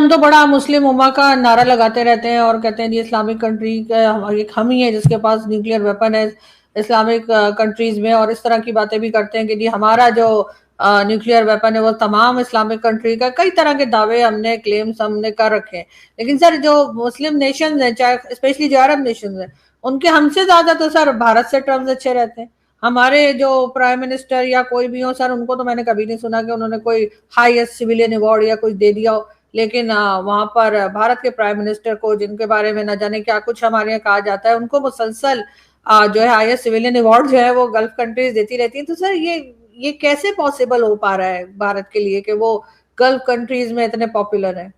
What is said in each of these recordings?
हम तो बड़ा मुस्लिम उम्मा का नारा लगाते रहते हैं और कहते हैं जी इस्लामिक कंट्री का एक हम ही है जिसके पास न्यूक्लियर वेपन है इस्लामिक कंट्रीज में, और इस तरह की बातें भी करते हैं कि जी हमारा जो न्यूक्लियर वेपन है वो तमाम इस्लामिक कंट्री का, कई तरह के दावे हमने क्लेम्स हमने कर रखे हैं। लेकिन सर जो मुस्लिम नेशन है, चाहे स्पेशली जो अरब नेशन है, उनके हमसे ज्यादा तो सर भारत से टर्म्स अच्छे रहते हैं। हमारे जो प्राइम मिनिस्टर या कोई भी हो सर, उनको तो मैंने कभी नहीं सुना कि उन्होंने कोई हाईएस्ट सिविलियन अवार्ड या कुछ दे दिया हो। लेकिन वहां पर भारत के प्राइम मिनिस्टर को, जिनके बारे में न जाने क्या कुछ हमारे यहाँ कहा जाता है, उनको मुसलसल जो है हाईएस्ट सिविलियन अवार्ड जो है वो गल्फ कंट्रीज देती रहती हैं। तो सर ये कैसे पॉसिबल हो पा रहा है भारत के लिए कि वो गल्फ कंट्रीज में इतने पॉपुलर है?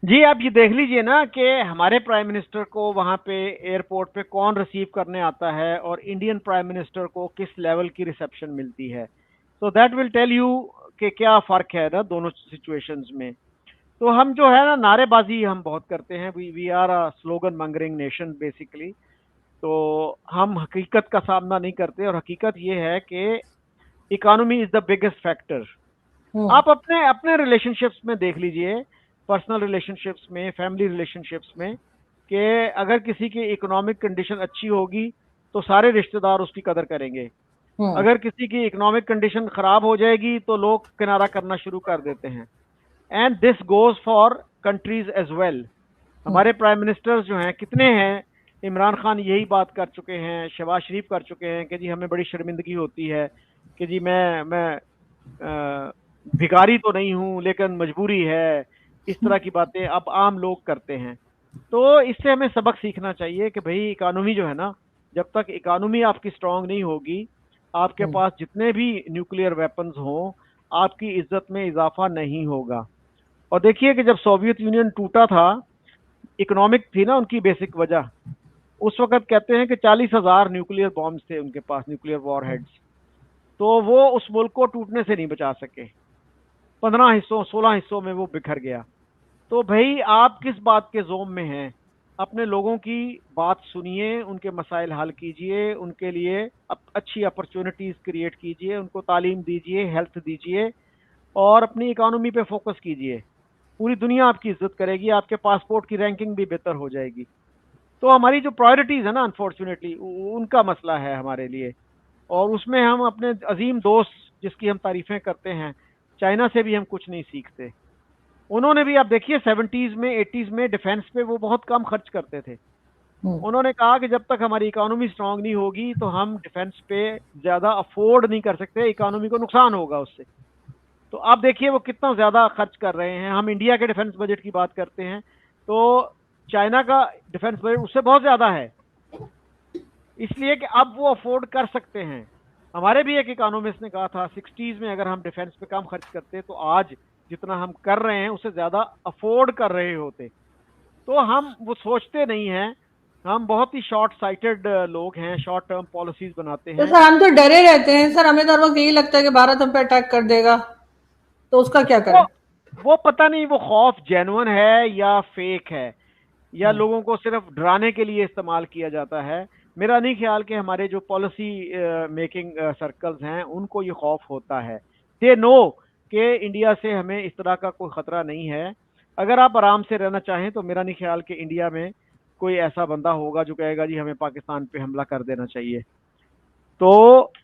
जी, आप ये देख लीजिए ना कि हमारे प्राइम मिनिस्टर को वहाँ पे एयरपोर्ट पे कौन रिसीव करने आता है और इंडियन प्राइम मिनिस्टर को किस लेवल की रिसेप्शन मिलती है। तो दैट विल टेल यू कि क्या फ़र्क है ना दोनों सिचुएशंस में। तो हम जो है ना नारेबाजी हम बहुत करते हैं, we are a slogan mongering nation basically. तो हम हकीकत का सामना नहीं करते, और हकीकत ये है कि economy is the biggest factor. Hmm. आप अपने अपने रिलेशनशिप्स में देख लीजिए, पर्सनल रिलेशनशिप्स में, फैमिली रिलेशनशिप्स में, कि अगर किसी की इकोनॉमिक कंडीशन अच्छी होगी तो सारे रिश्तेदार उसकी कदर करेंगे। हम्म। अगर किसी की इकोनॉमिक कंडीशन खराब हो जाएगी तो लोग किनारा करना शुरू कर देते हैं। And this goes for countries as well. Hmm. हमारे प्राइम मिनिस्टर्स जो हैं कितने हैं, इमरान खान यही बात कर चुके हैं, शहबाज शरीफ कर चुके हैं कि जी हमें बड़ी शर्मिंदगी होती है कि जी मैं भिखारी तो नहीं हूं लेकिन मजबूरी है। इस तरह की बातें अब आम लोग करते हैं। तो इससे हमें सबक सीखना चाहिए कि भाई इकोनॉमी जो है ना, जब तक इकोनॉमी आपकी स्ट्रांग नहीं होगी, आपके हम्म। पास जितने भी न्यूक्लियर वेपन्स हों, आपकी इज्जत में इजाफा नहीं होगा। और देखिए कि जब सोवियत यूनियन टूटा था, इकोनॉमिक थी ना उनकी बेसिक वजह। उस वक्त कहते हैं कि 40,000 न्यूक्लियर बॉम्ब्स थे उनके पास, न्यूक्लियर वॉर हेड्स। तो वो उस मुल्क को टूटने से नहीं बचा सके। 15 हिस्सों 16 हिस्सों में वो बिखर गया। तो भाई आप किस बात के जोम में हैं? अपने लोगों की बात सुनिए, उनके मसाइल हल कीजिए, उनके लिए अच्छी अपॉर्चुनिटीज क्रिएट कीजिए, उनको तालीम दीजिए, हेल्थ दीजिए, और अपनी इकोनॉमी पे फोकस कीजिए। पूरी दुनिया आपकी इज्जत करेगी, आपके पासपोर्ट की रैंकिंग भी बेहतर हो जाएगी। तो हमारी जो प्रायोरिटीज है ना, अनफॉर्चुनेटली उनका मसला है हमारे लिए। और उसमें हम अपने अजीम दोस्त जिसकी हम तारीफें करते हैं, चाइना से भी हम कुछ नहीं सीखते। उन्होंने भी, आप देखिए 70s में 80s में डिफेंस पे वो बहुत कम खर्च करते थे। हम्म। उन्होंने कहा कि जब तक हमारी इकोनॉमी स्ट्रांग नहीं होगी तो हम डिफेंस पे ज्यादा अफोर्ड नहीं कर सकते, इकोनॉमी को नुकसान होगा उससे। तो आप देखिए वो कितना ज्यादा खर्च कर रहे हैं। हम इंडिया के डिफेंस बजट की बात करते हैं तो चाइना का डिफेंस बजट उससे बहुत ज्यादा है, इसलिए कि अब वो अफोर्ड कर सकते हैं। हमारे भी एक इकोनॉमिस्ट ने कहा था 60s में अगर हम डिफेंस पे कम खर्च करते तो आज जितना हम कर रहे हैं उससे ज्यादा अफोर्ड कर रहे होते। तो हम वो सोचते नहीं हैं। हम बहुत ही शॉर्ट साइटेड लोग हैं, शॉर्ट टर्म पॉलिसीज बनाते तो हैं। सर हम तो डरे रहते हैं सर, हमें तो हर वक्त यही लगता है कि भारत हम पे अटैक कर देगा, तो उसका क्या वो करें? वो पता नहीं वो खौफ जेन्युइन है या फेक है, या हम्म। लोगों को सिर्फ डराने के लिए इस्तेमाल किया जाता है। मेरा नहीं ख्याल कि हमारे जो पॉलिसी मेकिंग सर्कल्स हैं उनको ये खौफ होता है। दे नो कि इंडिया से हमें इस तरह का कोई खतरा नहीं है। अगर आप आराम से रहना चाहें तो मेरा नहीं ख्याल कि इंडिया में कोई ऐसा बंदा होगा जो कहेगा जी हमें पाकिस्तान पे हमला कर देना चाहिए। तो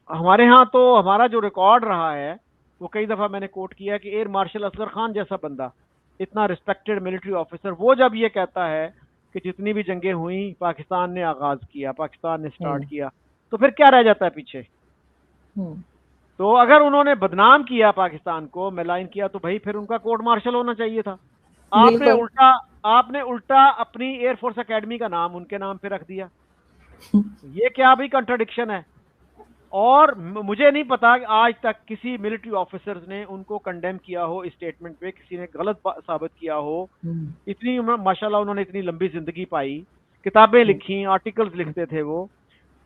हमारे यहाँ तो हमारा जो रिकॉर्ड रहा है, वो कई दफ़ा मैंने कोट किया कि एयर मार्शल असगर खान जैसा बंदा, इतना रिस्पेक्टेड मिलिट्री ऑफिसर, वो जब ये कहता है कि जितनी भी जंगें हुई पाकिस्तान ने आगाज किया, पाकिस्तान ने स्टार्ट हम्म। किया, तो फिर क्या रह जाता है पीछे? हम्म। तो अगर उन्होंने बदनाम किया पाकिस्तान को, मेलाइन किया, तो भाई फिर उनका कोर्ट मार्शल होना चाहिए था। आपने बिल्कुल। उल्टा आपने उल्टा अपनी एयरफोर्स एकेडमी का नाम उनके नाम पे रख दिया। ये क्या भी कंट्राडिक्शन है? और मुझे नहीं पता कि आज तक किसी मिलिट्री ऑफिसर्स ने उनको कंडेम किया हो इस स्टेटमेंट पे, किसी ने गलत साबित किया हो। हम्म। इतनी माशाल्लाह उन्होंने इतनी लंबी जिंदगी पाई, किताबें लिखी, आर्टिकल्स लिखते थे वो।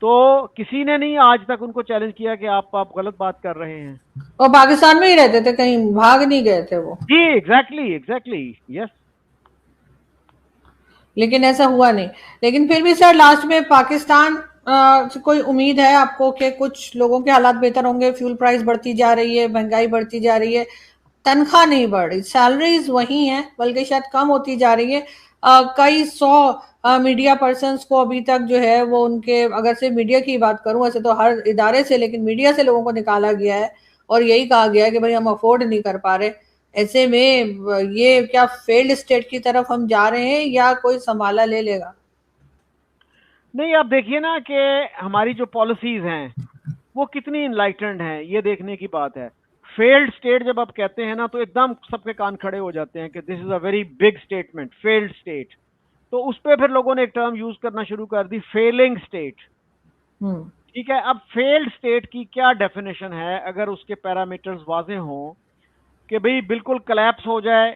तो किसी ने नहीं आज तक उनको चैलेंज किया कि आप गलत बात कर रहे हैं। और पाकिस्तान में ही रहते थे, कहीं भाग नहीं गए थे वो। जी, एग्जैक्टली एग्जैक्टली, यस। लेकिन ऐसा हुआ नहीं। लेकिन फिर भी सर लास्ट में पाकिस्तान से कोई उम्मीद है आपको कि कुछ लोगों के हालात बेहतर होंगे? फ्यूल प्राइस बढ़ती जा रही है, महंगाई बढ़ती जा रही है, तनख्वाह नहीं बढ़ रही, सैलरीज वही हैं, बल्कि शायद कम होती जा रही है। कई सौ मीडिया पर्सन्स को अभी तक जो है वो उनके, अगर से मीडिया की बात करूं, वैसे तो हर इदारे से, लेकिन मीडिया से लोगों को निकाला गया है और यही कहा गया है कि भाई हम अफोर्ड नहीं कर पा रहे। ऐसे में ये क्या फेल्ड स्टेट की तरफ हम जा रहे हैं या कोई संभाला ले लेगा? नहीं, आप देखिए ना कि हमारी जो पॉलिसीज हैं वो कितनी इनलाइटेंड हैं, ये देखने की बात है। फेल्ड स्टेट जब आप कहते हैं ना तो एकदम सबके कान खड़े हो जाते हैं कि this is a very big statement, failed state. तो उस पर फिर लोगों ने एक टर्म यूज करना शुरू कर दी, फेलिंग स्टेट। ठीक है, अब फेल्ड स्टेट की क्या डेफिनेशन है? अगर उसके पैरामीटर्स वाजे हों कि भाई बिल्कुल कलैप्स हो जाए,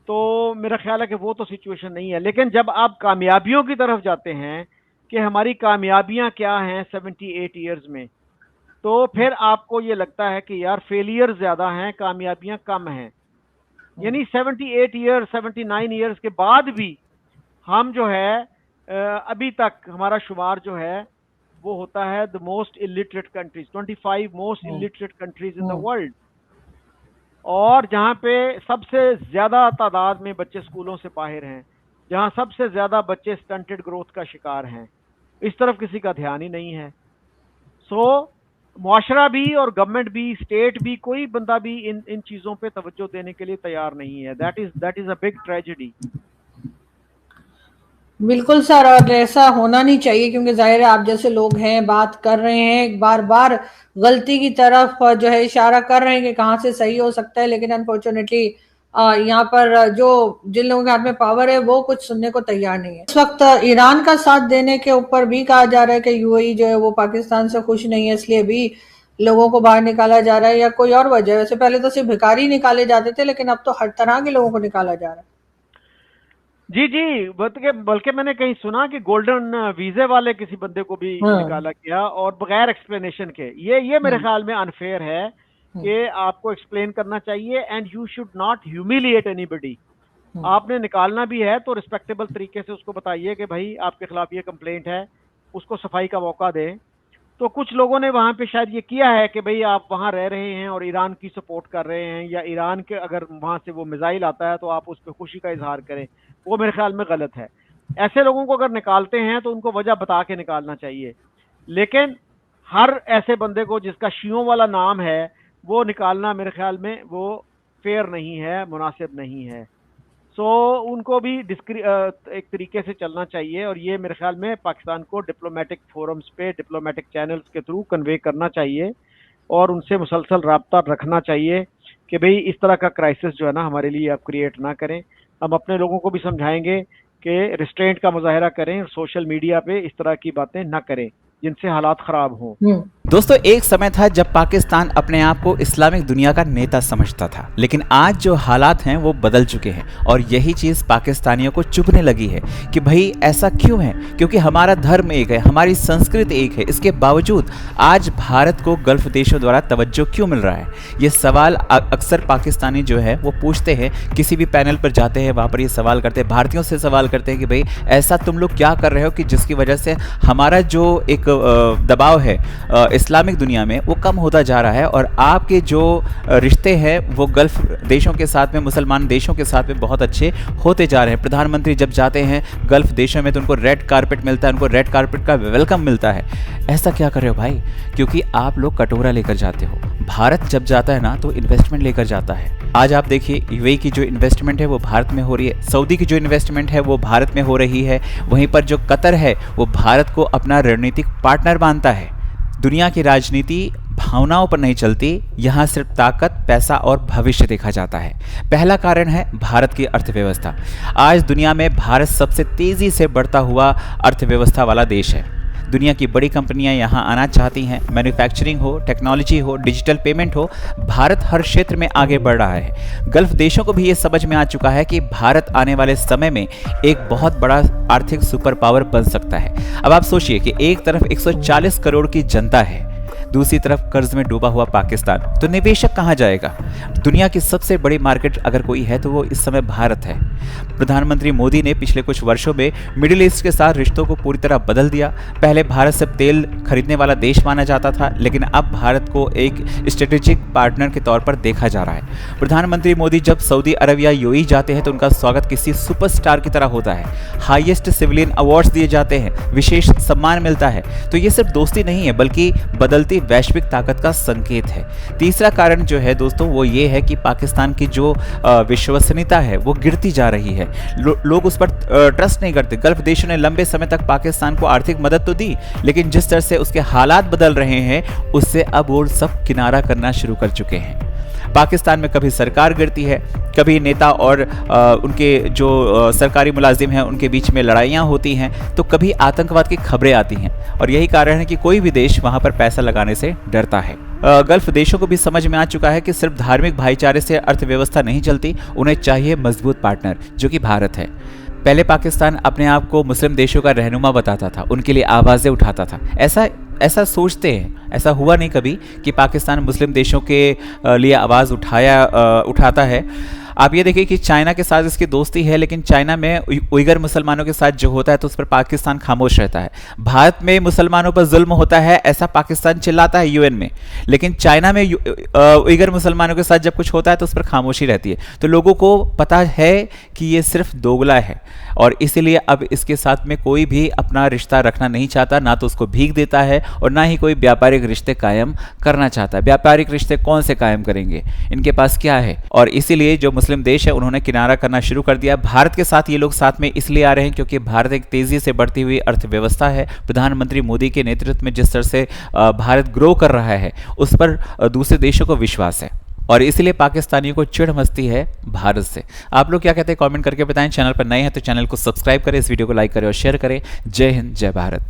तो मेरा ख्याल है कि वो तो सिचुएशन नहीं है। लेकिन जब आप कामयाबियों की तरफ जाते हैं कि हमारी कामयाबियां क्या हैं 78 ईयर्स में, तो फिर आपको ये लगता है कि यार फेलियर ज्यादा हैं, कामयाबियां कम हैं। यानी 78 ईयर्स, 79 ईयर्स के बाद भी हम जो है अभी तक हमारा शुमार जो है वो होता है the most illiterate countries, 25 most illiterate countries in the world, और जहाँ पे सबसे ज्यादा तादाद में बच्चे स्कूलों से बाहर हैं, जहाँ सबसे ज्यादा बच्चे स्टंटेड ग्रोथ का शिकार हैं। इस तरफ किसी का ध्यान ही नहीं है। सो मुआशरा भी और गवर्नमेंट भी, स्टेट भी, कोई बंदा भी इन चीजों पे तवज्जो देने के लिए तैयार नहीं है। That is a big tragedy. बिल्कुल सर, और ऐसा होना नहीं चाहिए, क्योंकि जाहिर है आप जैसे लोग हैं, बात कर रहे हैं, बार बार गलती की तरफ जो है इशारा कर रहे हैं कि कहाँ से सही हो सकता है, लेकिन अनफॉर्चुनेटली यहाँ पर जो जिन लोगों के हाथ में पावर है वो कुछ सुनने को तैयार नहीं है। इस वक्त ईरान का साथ देने के ऊपर भी कहा जा रहा है कि यूएई जो है वो पाकिस्तान से खुश नहीं है, इसलिए भी लोगों को बाहर निकाला जा रहा है, या कोई और वजह है? वैसे पहले तो सिर्फ भिखारी निकाले जाते थे, लेकिन अब तो हर तरह के लोगों को निकाला जा रहा है। जी जी, बल्कि मैंने कहीं सुना कि गोल्डन वीजे वाले किसी बंदे को भी निकाला गया और बगैर एक्सप्लेनेशन के। ये मेरे ख्याल में अनफेयर है कि आपको एक्सप्लेन करना चाहिए, and you should not humiliate anybody. आपने निकालना भी है तो रिस्पेक्टेबल तरीके से उसको बताइए कि भाई आपके खिलाफ ये कंप्लेंट है, उसको सफाई का मौका दें। तो कुछ लोगों ने वहां पे शायद ये किया है कि भाई आप वहां रह रहे हैं और ईरान की सपोर्ट कर रहे हैं, या ईरान के अगर वहां से वो मिसाइल आता है तो आप उस पर खुशी का इजहार करें। वो मेरे ख्याल में गलत है। ऐसे लोगों को अगर निकालते हैं तो उनको वजह बता के निकालना चाहिए, लेकिन हर ऐसे बंदे को जिसका शियों वाला नाम है वो निकालना मेरे ख्याल में वो फेयर नहीं है, मुनासिब नहीं है। सो उनको भी एक तरीके से चलना चाहिए, और ये मेरे ख्याल में पाकिस्तान को डिप्लोमेटिक फोरम्स पे, डिप्लोमेटिक चैनल्स के थ्रू कन्वे करना चाहिए और उनसे मुसलसल राब्ता रखना चाहिए कि भाई इस तरह का क्राइसिस जो है ना हमारे लिए आप क्रिएट ना करें। हम अपने लोगों को भी समझाएंगे कि रिस्ट्रेंट का मुजाहरा करें, सोशल मीडिया पे इस तरह की बातें ना करें जिनसे हालात खराब हों। दोस्तों, एक समय था जब पाकिस्तान अपने आप को इस्लामिक दुनिया का नेता समझता था, लेकिन आज जो हालात हैं वो बदल चुके हैं और यही चीज पाकिस्तानियों को चुभने लगी है कि भाई ऐसा क्यों है? क्योंकि हमारा धर्म एक है, हमारी संस्कृति एक है, इसके बावजूद आज भारत को गल्फ देशों द्वारा तवज्जो क्यों मिल रहा है? ये सवाल अक्सर पाकिस्तानी जो है वो पूछते हैं, किसी भी पैनल पर जाते हैं वहां पर ये सवाल करते हैं, भारतीयों से सवाल करते हैं कि भाई ऐसा तुम लोग क्या कर रहे हो कि जिसकी वजह से हमारा जो एक दबाव है इस्लामिक दुनिया में वो कम होता जा रहा है, और आपके जो रिश्ते हैं वो गल्फ देशों के साथ में, मुसलमान देशों के साथ में बहुत अच्छे होते जा रहे हैं। प्रधानमंत्री जब जाते हैं गल्फ देशों में तो उनको रेड कारपेट मिलता है, उनको रेड कारपेट का वेलकम मिलता है। ऐसा क्या कर रहे हो भाई? क्योंकि आप लोग कटोरा लेकर जाते हो। भारत जब जाता है ना तो इन्वेस्टमेंट लेकर जाता है। आज आप देखिए यूएई की जो इन्वेस्टमेंट है वो भारत में हो रही है, सऊदी की जो इन्वेस्टमेंट है वो भारत में हो रही है, वहीं पर जो कतर है वो भारत को अपना रणनीतिक पार्टनर मानता है। दुनिया की राजनीति भावनाओं पर नहीं चलती, यहाँ सिर्फ ताकत, पैसा और भविष्य देखा जाता है। पहला कारण है भारत की अर्थव्यवस्था। आज दुनिया में भारत सबसे तेजी से बढ़ता हुआ अर्थव्यवस्था वाला देश है। दुनिया की बड़ी कंपनियां यहाँ आना चाहती हैं, मैन्युफैक्चरिंग हो, टेक्नोलॉजी हो, डिजिटल पेमेंट हो, भारत हर क्षेत्र में आगे बढ़ रहा है। गल्फ देशों को भी ये समझ में आ चुका है कि भारत आने वाले समय में एक बहुत बड़ा आर्थिक सुपर पावर बन सकता है। अब आप सोचिए कि एक तरफ 140 करोड़ की जनता है, दूसरी तरफ कर्ज में डूबा हुआ पाकिस्तान, तो निवेशक कहां जाएगा? दुनिया की सबसे बड़ी मार्केट अगर कोई है तो वो इस समय भारत है। प्रधानमंत्री मोदी ने पिछले कुछ वर्षों में मिडिल ईस्ट के साथ रिश्तों को पूरी तरह बदल दिया। पहले भारत से तेल खरीदने वाला देश माना जाता था, लेकिन अब भारत को एक स्ट्रेटेजिक पार्टनर के तौर पर देखा जा रहा है। प्रधानमंत्री मोदी जब सऊदी अरब या यूएई जाते हैं तो उनका स्वागत किसी सुपरस्टार की तरह होता है। हाईएस्ट सिविलियन अवार्ड्स दिए जाते हैं, विशेष सम्मान मिलता है। तो ये सिर्फ दोस्ती नहीं है बल्कि बदलती वैश्विक ताकत का संकेत है। तीसरा कारण जो है दोस्तों वो ये है कि पाकिस्तान की जो विश्वसनीयता है वो गिरती जा रही है। लोग उस पर ट्रस्ट नहीं करते। गल्फ देशों ने लंबे समय तक पाकिस्तान को आर्थिक मदद तो दी, लेकिन जिस तरह से उसके हालात बदल रहे हैं उससे अब वो सब किनारा करना शुरू कर चुके हैं। पाकिस्तान में कभी सरकार गिरती है, कभी नेता और उनके जो सरकारी मुलाजिम हैं उनके बीच में लड़ाइयाँ होती हैं, तो कभी आतंकवाद की खबरें आती हैं। और यही कारण है कि कोई भी देश वहाँ पर पैसा लगाने से डरता है। गल्फ देशों को भी समझ में आ चुका है कि सिर्फ धार्मिक भाईचारे से अर्थव्यवस्था नहीं चलती, उन्हें चाहिए मजबूत पार्टनर, जो कि भारत है। पहले पाकिस्तान अपने आप को मुस्लिम देशों का रहनुमा बताता था, उनके लिए आवाज़ें उठाता था। ऐसा सोचते हैं, ऐसा हुआ नहीं कभी कि पाकिस्तान मुस्लिम देशों के लिए आवाज़ उठाता है। आप ये देखिए कि चाइना के साथ इसकी दोस्ती है, लेकिन चाइना में उइगर मुसलमानों के साथ जो होता है तो उस पर पाकिस्तान खामोश रहता है। भारत में मुसलमानों पर जुल्म होता है ऐसा पाकिस्तान चिल्लाता है यूएन में, लेकिन चाइना में उइगर मुसलमानों के साथ जब कुछ होता है तो उस पर खामोशी रहती है। तो लोगों को पता है कि ये सिर्फ दोगला है और इसीलिए अब इसके साथ में कोई भी अपना रिश्ता रखना नहीं चाहता, ना तो उसको भीख देता है और ना ही कोई व्यापारिक रिश्ते कायम करना चाहता है। व्यापारिक रिश्ते कौन से कायम करेंगे, इनके पास क्या है? और इसीलिए जो मुस्लिम देश है उन्होंने किनारा करना शुरू कर दिया। भारत के साथ ये लोग साथ में इसलिए आ रहे हैं क्योंकि भारत एक तेजी से बढ़ती हुई अर्थव्यवस्था है। प्रधानमंत्री मोदी के नेतृत्व में जिस तरह से भारत ग्रो कर रहा है उस पर दूसरे देशों को विश्वास है और इसलिए पाकिस्तानियों को चिढ़ मचती है भारत से। आप लोग क्या कहते हैं कमेंट करके बताएं। चैनल पर नए हैं तो चैनल को सब्सक्राइब करें, इस वीडियो को लाइक करें और शेयर करें। जय हिंद, जय भारत।